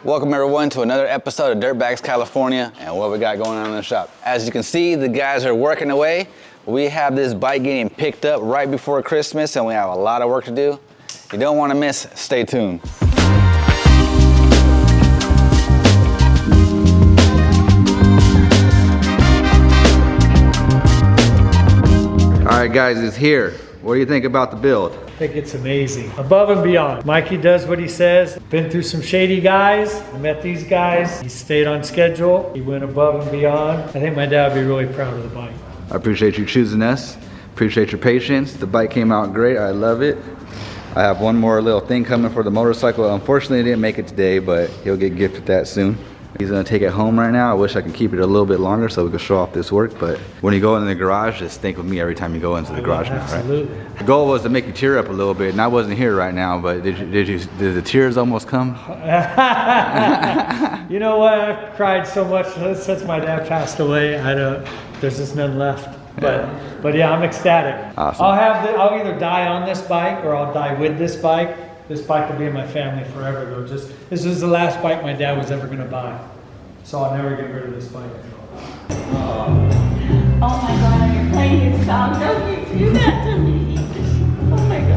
Welcome everyone to another episode of Dirtbags California and what we got going on in the shop. As you can see, the guys are working away. We have this bike getting picked up right before Christmas and we have a lot of work to do. You don't want to miss, stay tuned. All right guys, it's here. What do you think about the build? I think it's amazing. Above and beyond. Mikey does what he says. Been through some shady guys. I met these guys. He stayed on schedule. He went above and beyond. I think my dad would be really proud of the bike. I appreciate you choosing us. Appreciate your patience. The bike came out great. I love it. I have one more little thing coming for the motorcycle. Unfortunately, he didn't make it today, but he'll get gifted that soon. He's gonna take it home right now. I wish I could keep it a little bit longer so we could show off this work, but when you go in the garage, just think of me every time you go into the garage now, right? Absolutely. The goal was to make you tear up a little bit, and I wasn't here right now, but did the tears almost come? You know what? I've cried so much since my dad passed away. There's just none left. But yeah, I'm ecstatic. Awesome. I'll either die on this bike or I'll die with this bike. This bike will be in my family forever though. This is the last bike my dad was ever gonna buy. So I'll never get rid of this bike. Oh my God, you're playing your song. Don't you do that to me. Oh my God.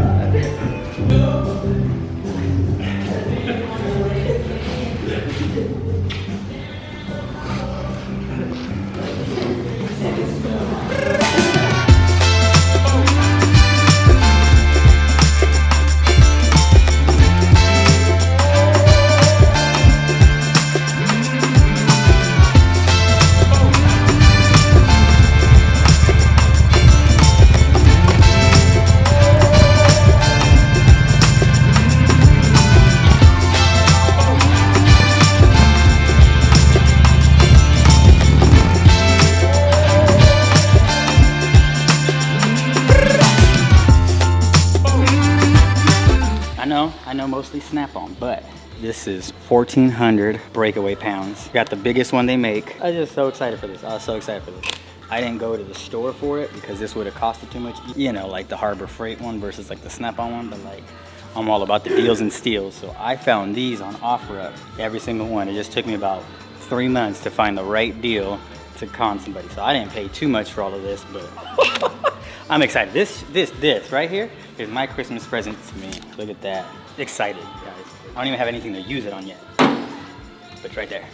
I know mostly Snap-on, but this is 1,400 breakaway pounds. Got the biggest one they make. I'm just so excited for this. I was so excited for this. I didn't go to the store for it because this would have costed too much. You know, like the Harbor Freight one versus like the Snap-on one, but like I'm all about the deals and steals. So I found these on OfferUp, every single one. It just took me about 3 months to find the right deal to con somebody. So I didn't pay too much for all of this, but I'm excited. This right here is my Christmas present to me. Look at that. Excited, guys. I don't even have anything to use it on yet, but it's right there.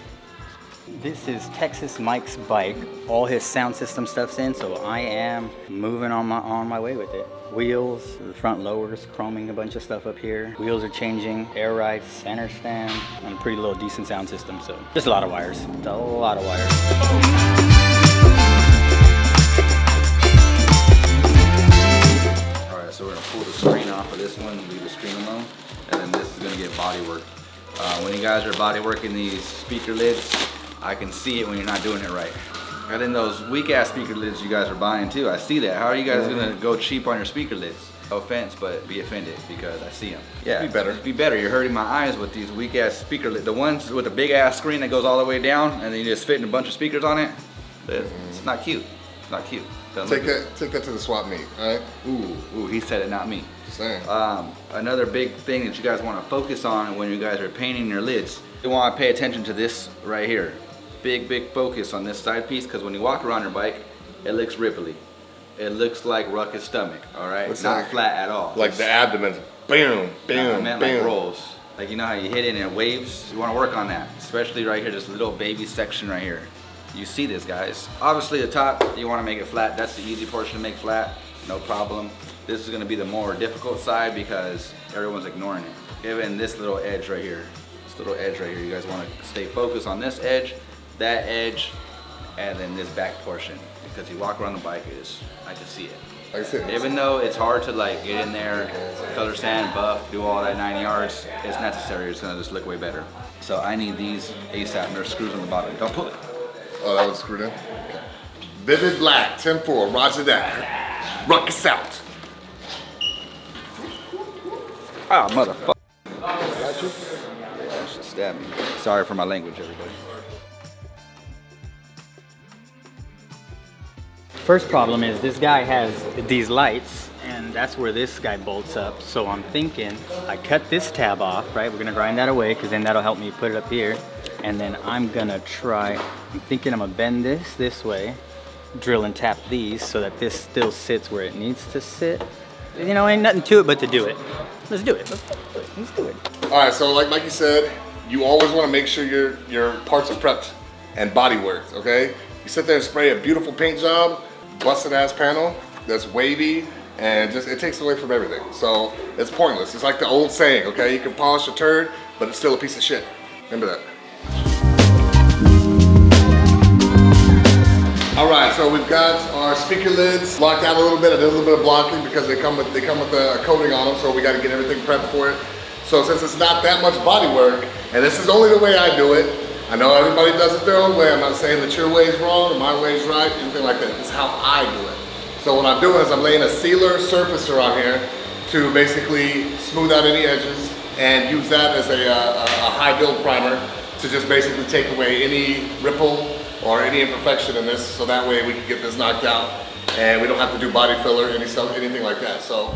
This is Texas Mike's bike. All his sound system stuff's in, so I am moving on my way with it. Wheels, the front lowers, chroming a bunch of stuff up here. Wheels are changing, air rights, center stand, and a pretty little decent sound system, so just a lot of wires. It's a lot of wires. So we're gonna pull the screen off of this one and leave the screen alone, and then this is gonna get body work. When you guys are body working these speaker lids, I can see it when you're not doing it right. And then those weak ass speaker lids you guys are buying too, I see that. How are you guys gonna go cheap on your speaker lids? No offense, but be offended because I see them. Yeah, be better. You're hurting my eyes with these weak ass speaker lids. The ones with the big ass screen that goes all the way down and then you just fit in a bunch of speakers on it. It's not cute. It's not cute. Take that to the swap meet, all right? Ooh, he said it, not me. Just saying. Another big thing that you guys want to focus on when you guys are painting your lids, you want to pay attention to this right here. Big focus on this side piece, because when you walk around your bike, it looks ripply. It looks like Ruckus' stomach, all right? It's not flat at all. Like the abdomen, bam, bam, I meant bam. like rolls. Like you know how you hit it and it waves? You want to work on that, especially right here, this little baby section right here. You see this, guys. Obviously the top, you want to make it flat. That's the easy portion to make flat, no problem. This is going to be the more difficult side because everyone's ignoring it. Even this little edge right here, you guys want to stay focused on this edge, that edge, and then this back portion. Because you walk around the bike, I can see it. Like I said, even though it's hard to like get in there, color sand, buff, do all that 9 yards, it's necessary. It's going to just look way better. So I need these ASAP, and there's screws on the bottom. Don't pull it. Oh, that was screwed in? Okay. Vivid Black, 10-4, roger that. Ruckus out. Ah, motherfucker. Got you? Yeah, that should stab me. Sorry for my language, everybody. First problem is this guy has these lights and and that's where this guy bolts up. So I'm thinking I cut this tab off, right? We're gonna grind that away because then that'll help me put it up here. And then I'm gonna try, I'm thinking I'm gonna bend this way, drill and tap these so that this still sits where it needs to sit. You know, ain't nothing to it but to do it. Let's do it. Let's do it. All right, so like Mikey said, you always want to make sure your parts are prepped and body worked, okay? You sit there and spray a beautiful paint job, busted ass panel that's wavy, and just it takes away from everything. So it's pointless. It's like the old saying, okay? You can polish a turd, but it's still a piece of shit. Remember that. All right, so we've got our speaker lids blocked out a little bit. I did a little bit of blocking because they come with a coating on them, so we got to get everything prepped for it. So since it's not that much body work, and this is only the way I do it, I know everybody does it their own way. I'm not saying that your way is wrong or my way is right, anything like that. This is how I do it. So what I'm doing is I'm laying a sealer surfacer on here to basically smooth out any edges and use that as a high build primer to just basically take away any ripple or any imperfection in this, so that way we can get this knocked out and we don't have to do body filler, anything like that. So.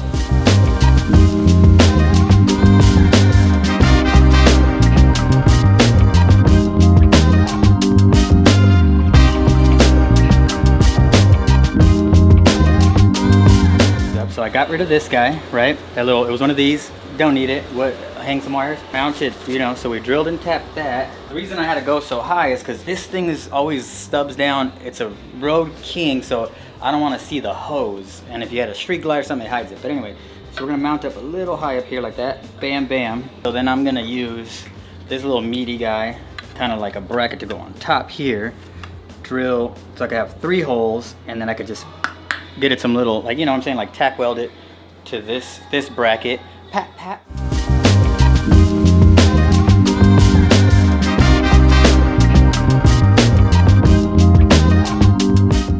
So I got rid of this guy, right? It was one of these, don't need it. What, hang some wires, mount it, you know, so we drilled and tapped that. The reason I had to go so high is because this thing is always stubs down. It's a Road King, so I don't want to see the hose. And if you had a street glide or something, it hides it. But anyway, so we're gonna mount up a little high up here like that, bam, bam. So then I'm gonna use this little meaty guy, kind of like a bracket to go on top here, drill, so I could have 3 holes, and then I could just get it some little, like, you know what I'm saying, like tack weld it to this bracket, pat, pat.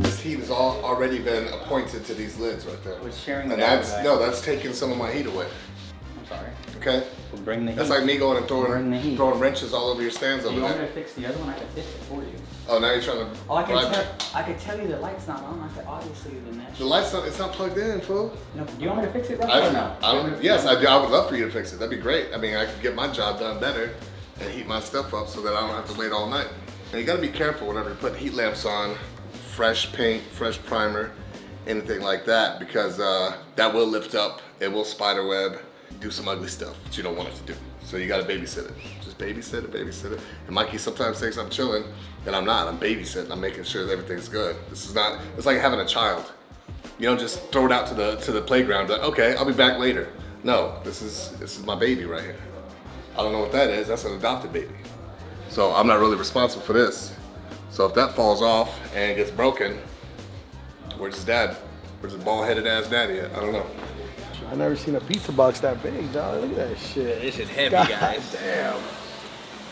This heat has already been appointed to these lids right there. We're sharing and that. that's taking some of my heat away. I'm sorry. Okay? We'll bring the heat. That's like me going and throwing wrenches all over your stands over You want me there. to fix the other one? I can fix it for you. Oh, now you're trying to. Oh, I can tell you the light's not on. I said, obviously, the mesh. The light's not, it's not plugged in, fool. No, do you want me to fix it right I don't now? know. Yes, I do. I would love for you to fix it. That'd be great. I mean, I could get my job done better and heat my stuff up so that I don't have to wait all night. And you gotta be careful whenever you put heat lamps on, fresh paint, fresh primer, anything like that, because that will lift up, it will spider web, do some ugly stuff that you don't want it to do. So you gotta babysit it. Just babysit it. And Mikey sometimes thinks I'm chilling, and I'm not. I'm babysitting. I'm making sure that everything's good. This is not, it's like having a child. You don't just throw it out to the playground, like, okay, I'll be back later. No, this is my baby right here. I don't know what that is. That's an adopted baby. So I'm not really responsible for this. So if that falls off and gets broken, where's his dad? Where's the bald-headed ass daddy at? I don't know. I never seen a pizza box that big, dog. Look at that shit. This is heavy, God guys. damn.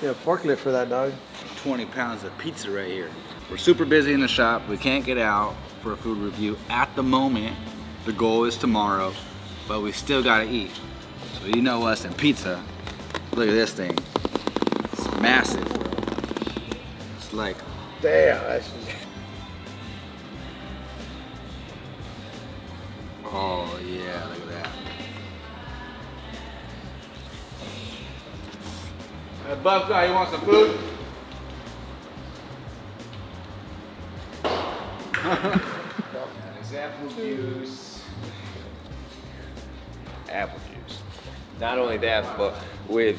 Yeah, forklift for that, dog. 20 pounds of pizza right here. We're super busy in the shop. We can't get out for a food review at the moment. The goal is tomorrow, but we still gotta eat. So you know us and pizza. Look at this thing. It's massive. It's like, Damn, that's oh yeah, look at that. Hey, buff guy, you want some food? There's apple juice. Apple juice. Not only that, but with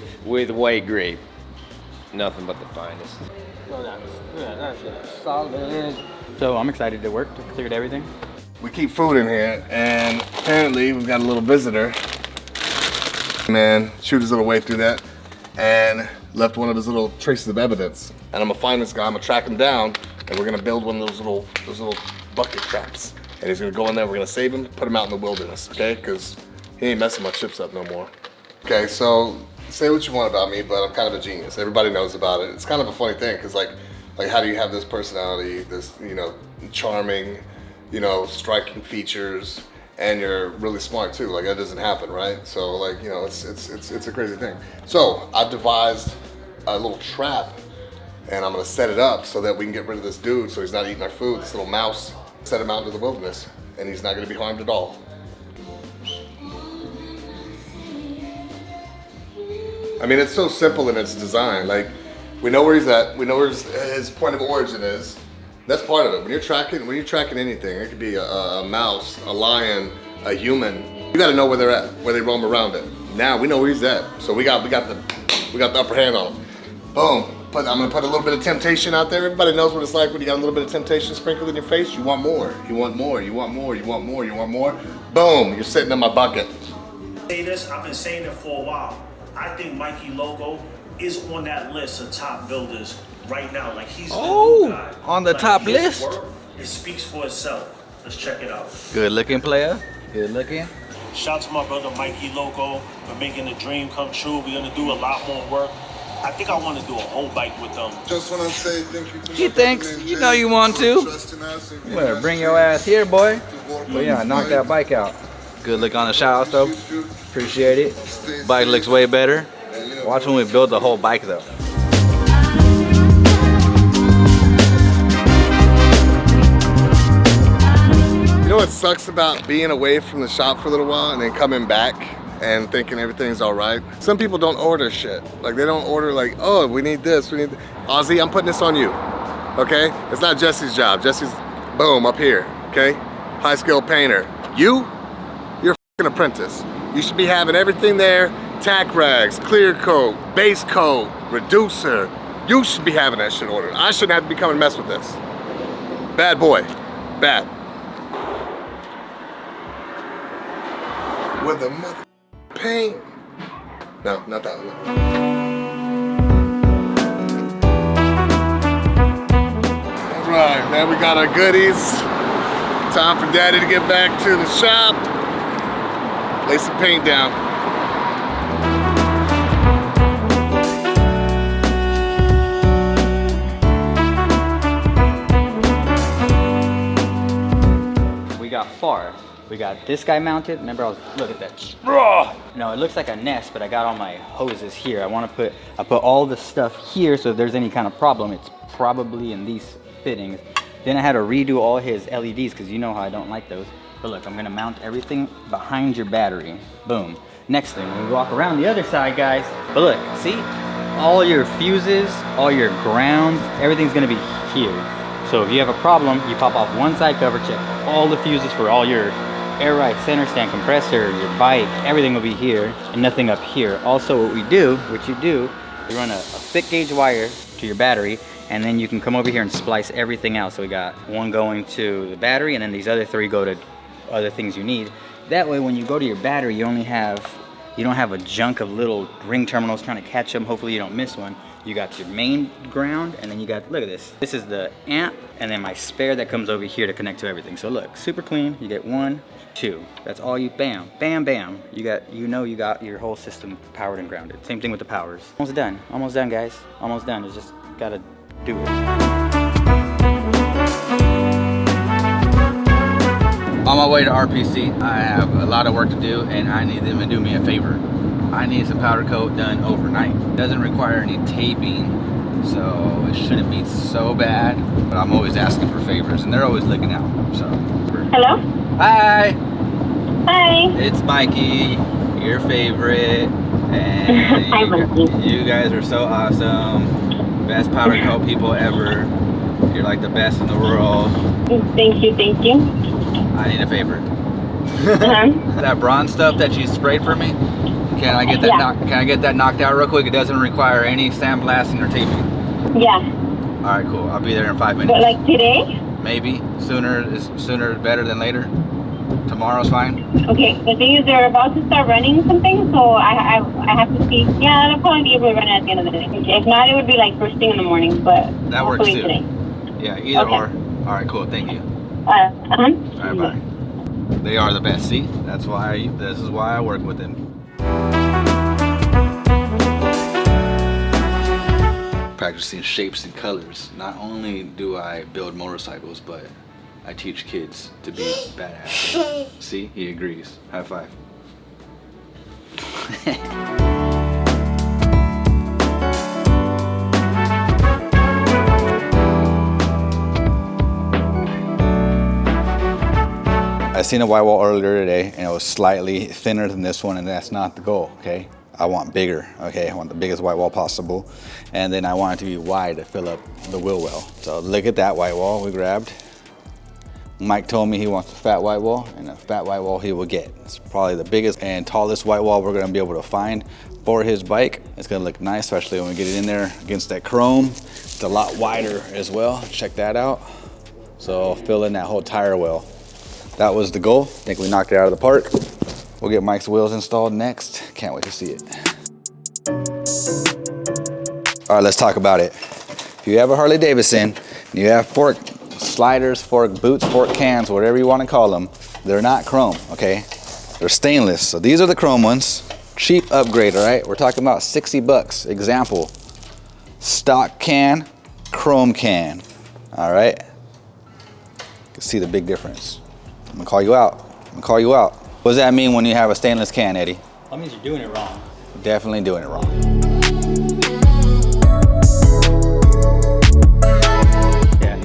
white grape. Nothing but the finest. That's solid. So I'm excited to work. Cleared everything. We keep food in here, and apparently we've got a little visitor. Man, chewed his little way through that, and left one of his little traces of evidence. And I'm gonna find this guy, I'm gonna track him down, and we're gonna build one of those little bucket traps. And he's gonna go in there, we're gonna save him, put him out in the wilderness, okay? Because he ain't messing my chips up no more. Okay, so say what you want about me, but I'm kind of a genius. Everybody knows about it. It's kind of a funny thing, because like how do you have this personality, this, you know, charming, you know, striking features, and you're really smart too? Like, that doesn't happen, right? So like, you know, it's a crazy thing. So I've devised a little trap, and I'm gonna set it up so that we can get rid of this dude so he's not eating our food, this little mouse. Set him out into the wilderness, and he's not gonna be harmed at all. I mean, it's so simple in its design. Like, we know where he's at. We know where his point of origin is. That's part of it. When you're tracking anything, it could be a mouse, a lion, a human. You got to know where they're at, where they roam around it. Now we know where he's at, so we got the upper hand on him. Boom. I'm gonna put a little bit of temptation out there. Everybody knows what it's like when you got a little bit of temptation sprinkled in your face. You want more. You want more. You want more. You want more. You want more. Boom. You're sitting in my bucket. Say this. I've been saying it for a while. I think Mikey Logo is on that list of top builders right now. Like he's the new guy. On the top his list? Work, it speaks for itself. Let's check it out. Good looking player. Good looking. Shout out to my brother Mikey Logo for making the dream come true. We're gonna do a lot more work. I think I want to do a whole bike with them. Just want to say thank you to He thinks, you know you want to. Well, bring your ass here, boy. But yeah, knock that bike out. Good look on the shout though. Appreciate it. Bike looks way better. Watch when we build the whole bike though. You know what sucks about being away from the shop for a little while and then coming back and thinking everything's all right? Some people don't order shit. Like they don't order like, oh, we need this, we need Ozzy, I'm putting this on you, okay? It's not Jesse's job. Jesse's, boom, up here, okay? High skill painter. You're a fucking apprentice. You should be having everything there, tack rags, clear coat, base coat, reducer. You should be having that shit ordered. I shouldn't have to be coming and mess with this. Bad boy, bad. With a mother paint. No, not that one. All right, now we got our goodies. Time for Daddy to get back to the shop. Lay some paint down. We got far. We got this guy mounted. Remember, look at that. No, it looks like a nest, but I got all my hoses here. I put all the stuff here, so if there's any kind of problem, it's probably in these fittings. Then I had to redo all his LEDs, because you know how I don't like those. But look, I'm gonna mount everything behind your battery. Boom. Next thing, we walk around the other side, guys. But look, see? All your fuses, all your grounds, everything's gonna be here. So if you have a problem, you pop off one side cover, check all the fuses for all your air ride, center stand, compressor, your bike, everything will be here and nothing up here. Also what you do, you run a thick gauge wire to your battery, and then you can come over here and splice everything out. So we got one going to the battery, and then these other three go to other things you need. That way when you go to your battery, you don't have a junk of little ring terminals trying to catch them. Hopefully you don't miss one. You got your main ground, and then you got, look at this. This is the amp, and then my spare that comes over here to connect to everything. So look, super clean. You get 1, 2. That's all you, bam, bam, bam. You got your whole system powered and grounded. Same thing with the powers. Almost done, guys. Almost done. It's just gotta do it. On my way to RPC, I have a lot of work to do, and I need them to do me a favor. I need some powder coat done overnight. It doesn't require any taping, so it shouldn't be so bad. But I'm always asking for favors, and they're always looking out. So. Hello? Hi. Hi. It's Mikey, your favorite, and Hi, Mikey. you guys are so awesome. Best powder coat people ever. You're like the best in the world. Thank you, thank you. I need a favor. That bronze stuff that you sprayed for me. Can I get that? Can I get that knocked out real quick? It doesn't require any sandblasting or taping. Yeah. All right, cool. I'll be there in 5 minutes. But like today? Maybe sooner is better than later. Tomorrow's fine. Okay. The thing is, they're about to start running something, so I have to see. Yeah, they'll probably be able to run it at the end of the day. If not, it would be like first thing in the morning. But that works too. Today. Yeah, either or. All right, cool. Thank you. All right, bye. They are the best. See, this is why I work with them. Practicing shapes and colors. Not only do I build motorcycles, but I teach kids to be badass. See, he agrees. High five. I seen a white wall earlier today, and it was slightly thinner than this one, and that's not the goal, okay? I want bigger, okay? I want the biggest white wall possible. And then I want it to be wide to fill up the wheel well. So look at that white wall we grabbed. Mike told me he wants a fat white wall, and a fat white wall he will get. It's probably the biggest and tallest white wall we're gonna be able to find for his bike. It's gonna look nice, especially when we get it in there against that chrome. It's a lot wider as well, check that out. So fill in that whole tire well. That was the goal. I think we knocked it out of the park. We'll get Mike's wheels installed next. Can't wait to see it. All right, let's talk about it. If you have a Harley Davidson, and you have fork sliders, fork boots, fork cans, whatever you want to call them, they're not chrome, okay? They're stainless. So these are the chrome ones. Cheap upgrade, all right? We're talking about 60 bucks. Example, stock can, chrome can, all right? You can see the big difference. I'm gonna call you out. What does that mean when you have a stainless can, Eddie? That means you're doing it wrong. Definitely doing it wrong. Yeah.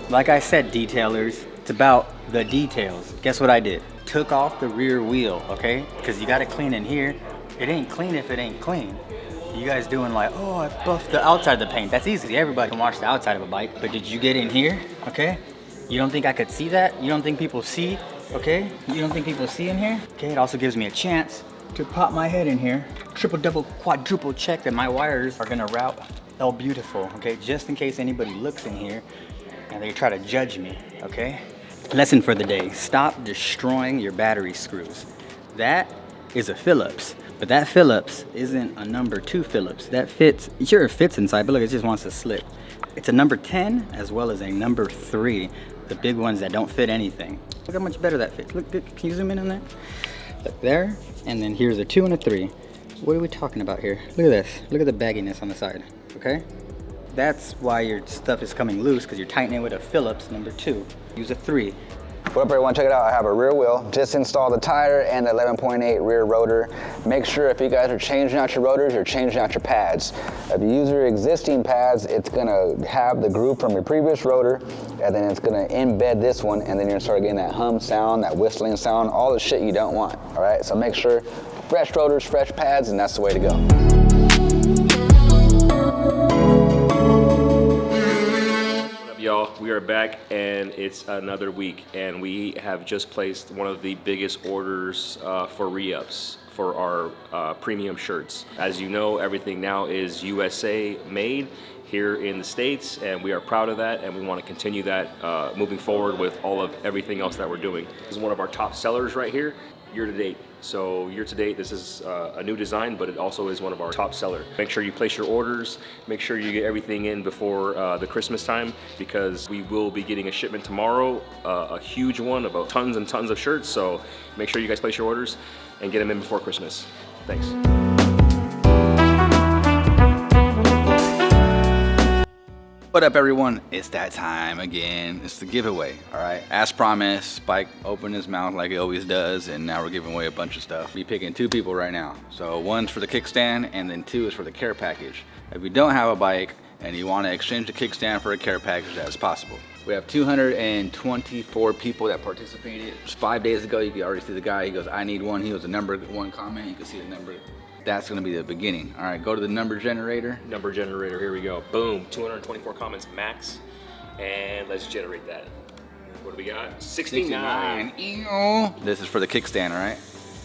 Like I said, detailers, it's about the details. Guess what I did? Took off the rear wheel, okay? Because you gotta clean in here. It ain't clean if it ain't clean. You guys doing like, oh, I buffed the outside of the paint. That's easy. Everybody can wash the outside of a bike. But did you get in here, okay? You don't think I could see that? You don't think people see, okay? You don't think people see in here? Okay, it also gives me a chance to pop my head in here. Triple, double, quadruple check that my wires are gonna route El Beautiful, okay? Just in case anybody looks in here and they try to judge me, okay? Lesson for the day, stop destroying your battery screws. That is a Phillips, but that Phillips isn't a number 2 Phillips. That fits, sure it fits inside, but look, it just wants to slip. It's a number 10 as well as a number 3. The big ones that don't fit anything. Look how much better that fits. Look, can you zoom in on that? Look there, and then here's a 2 and a 3. What are we talking about here? Look at this. Look at the bagginess on the side, okay? That's why your stuff is coming loose, because you're tightening with a Phillips number 2. Use a 3. What up everyone, check it out. I have a rear wheel, just installed the tire and the 11.8 rear rotor. Make sure if you guys are changing out your rotors, you're changing out your pads. If you use your existing pads, it's gonna have the groove from your previous rotor, and then it's gonna embed this one, and then you're gonna start getting that hum sound, that whistling sound, all the shit you don't want, all right? So make sure fresh rotors, fresh pads, and that's the way to go. Y'all, we are back and it's another week, and we have just placed one of the biggest orders for re-ups for our premium shirts. As you know, everything now is USA made here in the States, and we are proud of that, and we want to continue that moving forward with all of everything else that we're doing. This is one of our top sellers right here, year to date. So year to date, this is a new design, but it also is one of our top sellers. Make sure you place your orders. Make sure you get everything in before the Christmas time, because we will be getting a shipment tomorrow, a huge one, about tons and tons of shirts. So make sure you guys place your orders and get them in before Christmas. Thanks. What up everyone, it's that time again. It's the giveaway, all right? As promised, Spike opened his mouth like he always does, and now we're giving away a bunch of stuff. We're picking 2 people right now. So one's for the kickstand, and then 2 is for the care package. If you don't have a bike and you want to exchange the kickstand for a care package, that's possible. We have 224 people that participated. Just 5 days ago, you can already see the guy, he goes, I need one. He was the number 1 comment, you can see the number. That's gonna be the beginning. All right, go to the number generator. Number generator, here we go. Boom, 224 comments max. And let's generate that. What do we got? 69. Ew. This is for the kickstand, all right?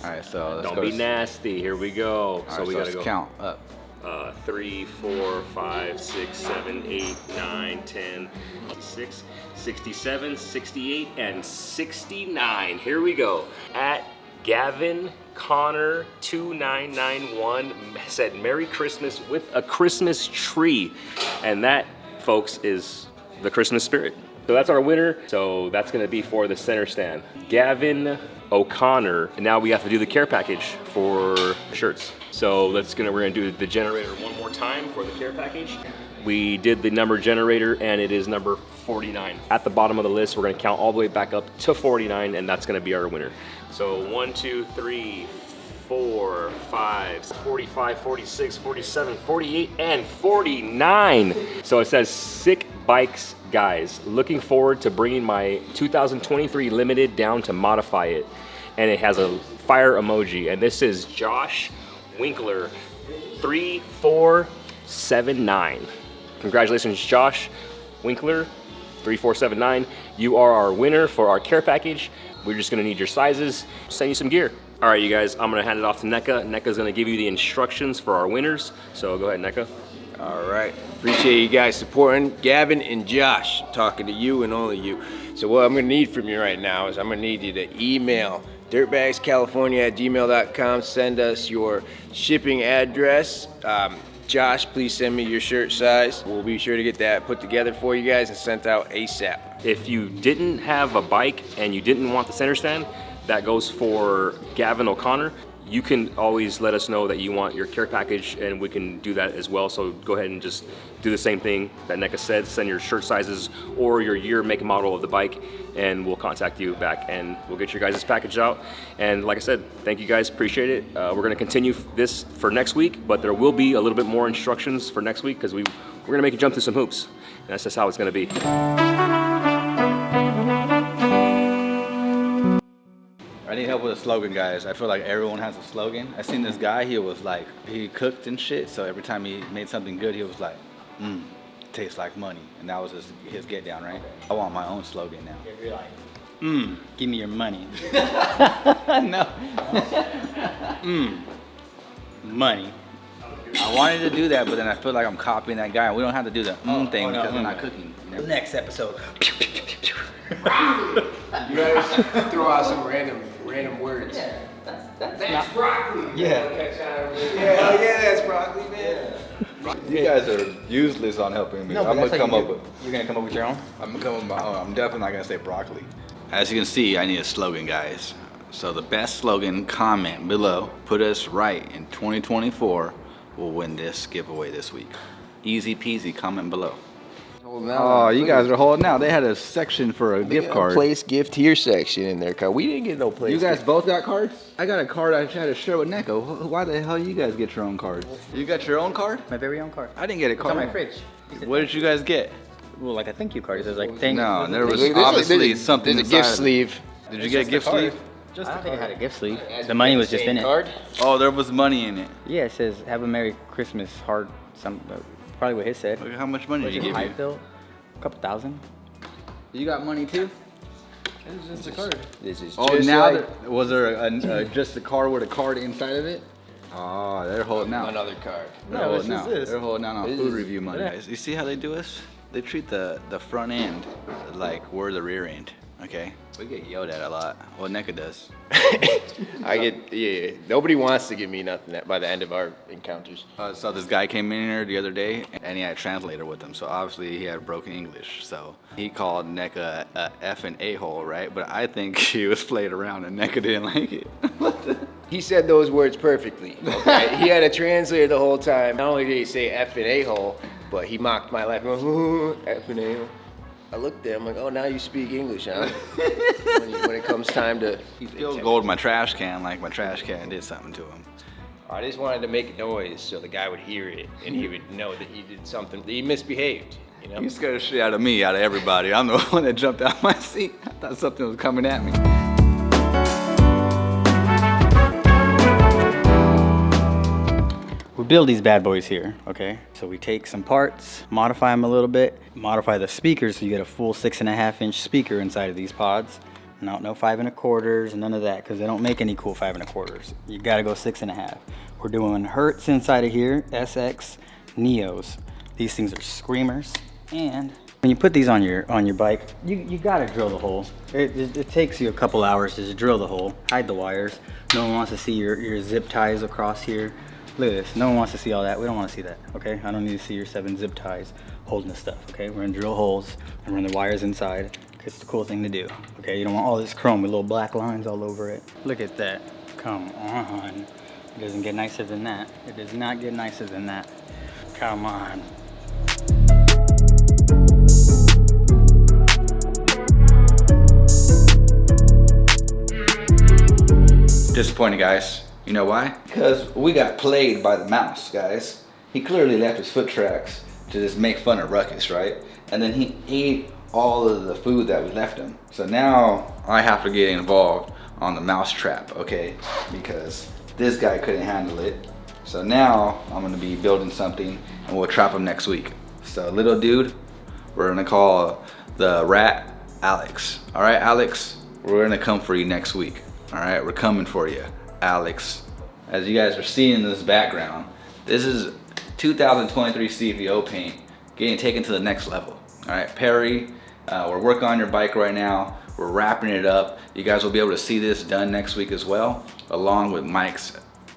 All right, so let's Don't be nasty, here we go. So we gotta go. Count up. 3, 4, 5, 6, 7, 8, 9, 10, 6, 67, 68, and 69. Here we go. At Gavin Connor 2991 said Merry Christmas with a Christmas tree, and that, folks, is the Christmas spirit. So that's our winner. So that's gonna be for the center stand, Gavin O'Connor. And now we have to do the care package for shirts. So we're gonna do the generator one more time for the care package. We did the number generator, and it is number 49. At the bottom of the list, we're gonna count all the way back up to 49, and that's gonna be our winner. So 1, 2, 3, 4, 5, 45, 46, 47, 48, and 49. So it says Sick Bikes Guys. Looking forward to bringing my 2023 Limited down to modify it. And it has a fire emoji. And this is Josh Winkler 3479. Congratulations, Josh Winkler 3479. You are our winner for our care package. We're just gonna need your sizes, send you some gear. All right, you guys, I'm gonna hand it off to NECA. NECA's gonna give you the instructions for our winners. So go ahead, NECA. All right, appreciate you guys supporting. Gavin and Josh, talking to you and only you. So what I'm gonna need from you right now is I'm gonna need you to email dirtbagscalifornia@gmail.com. Send us your shipping address. Josh, please send me your shirt size. We'll be sure to get that put together for you guys and sent out ASAP. If you didn't have a bike and you didn't want the center stand, that goes for Gavin O'Connor. You can always let us know that you want your care package and we can do that as well. So go ahead and just do the same thing that NECA said. Send your shirt sizes or your year, make, and model of the bike, and we'll contact you back and we'll get your guys' package out. And like I said, thank you guys, appreciate it. We're gonna continue this for next week, but there will be a little bit more instructions for next week because we're gonna make you jump through some hoops. And that's just how it's gonna be. I need help with a slogan, guys. I feel like everyone has a slogan. I seen this guy, he was like, he cooked and shit, so every time he made something good, he was like, tastes like money. And that was his get down, right? I want my own slogan now. You're like, give me your money. No. Money. I wanted to do that, but then I feel like I'm copying that guy. We don't have to do the thing because we're not cooking. You know? Next episode. You guys throw out some random words. Yeah, That's broccoli. Yeah. Yeah, that's broccoli, man. You guys are useless on helping me. I'm gonna come up with. You're gonna come up with your own? I'm gonna come up with my own. I'm definitely not gonna say broccoli. As you can see, I need a slogan, guys. So the best slogan, comment below. Put us right in 2024. We'll win this giveaway this week. Easy peasy. Comment below. Oh, you guys are holding out. They had a section for a gift card. Place gift here section in there, cause we didn't get no place. You guys gift. both got cards? I got a card I had to share with NECA. Why the hell you guys get your own card? You got your own card? My very own card. I didn't get a It's card. on my fridge. What did you guys get? Well, like a thank you card. It says like thank you. No, there was There's obviously something There's a gift inside. sleeve. Did you get a gift sleeve? I don't think I had a gift sleeve. The money was just in it. Card? Oh, there was money in it. Yeah, it says have a Merry Christmas. Hard. Probably what his said. Look at how much money did he give you? Bill? A couple thousand. You got money too? This is a card. This is Oh, just now like was there just a card with a card inside of it? Oh, they're holding out. another card. They're No, holding this out. is this. They're holding out on This food is- review money. Yeah. Guys, you see how they do us? They treat the front end like we're the rear end. Okay, we get yelled at a lot. Well, NECA does. I get nobody wants to give me nothing by the end of our encounters. So this guy came in here the other day, and he had a translator with him. So obviously he had broken English. So he called NECA a effing a-hole, right? But I think he was playing around, and NECA didn't like it. He said those words perfectly. Okay? He had a translator the whole time. Not only did he say F and a-hole, but he mocked my life. F and a-hole. I looked at him like, oh, now you speak English, huh? when it comes time to... He spilled gold in my trash can, like my trash can did something to him. I just wanted to make a noise so the guy would hear it and he would know that he did something, that he misbehaved, you know? You scared the shit out of me, out of everybody. I'm the one that jumped out my seat. I thought something was coming at me. We build these bad boys here, okay? So we take some parts, modify them a little bit, modify the speakers so you get a full 6.5-inch speaker inside of these pods. No 5 1/4s, none of that, because they don't make any cool 5 1/4s. You gotta go 6.5. We're doing Hertz inside of here, SX, Neos. These things are screamers, and when you put these on your bike, you gotta drill the hole. It takes you a couple hours to just drill the hole, hide the wires. No one wants to see your zip ties across here. Look at this, no one wants to see all that. We don't want to see that, okay? I don't need to see your 7 zip ties holding the stuff, okay? We're gonna drill holes and run the wires inside. It's the cool thing to do, okay? You don't want all this chrome with little black lines all over it. Look at that, come on. It doesn't get nicer than that. It does not get nicer than that. Come on. Disappointed, guys. You know why? Because we got played by the mouse, guys. He clearly left his foot tracks to just make fun of Ruckus, right? And then he ate all of the food that we left him. So now I have to get involved on the mouse trap, okay? Because this guy couldn't handle it. So now I'm gonna be building something and we'll trap him next week. So little dude, we're gonna call the rat Alex. All right, Alex, we're gonna come for you next week. All right, we're coming for you, Alex. As you guys are seeing in this background, this is 2023 CVO paint getting taken to the next level. All right, Perry, we're working on your bike right now. We're wrapping it up. You guys will be able to see this done next week as well, along with Mike's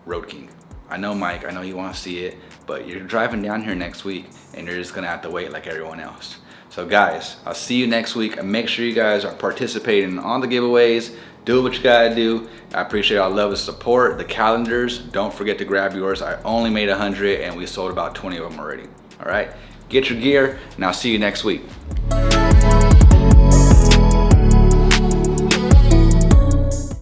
Road King. I know Mike, I know you want to see it, but you're driving down here next week and you're just gonna have to wait like everyone else. So guys, I'll see you next week, and make sure you guys are participating on the giveaways. Do what you gotta do. I appreciate all love and support. The calendars, don't forget to grab yours. I only made 100 and we sold about 20 of them already. All right, get your gear and I'll see you next week.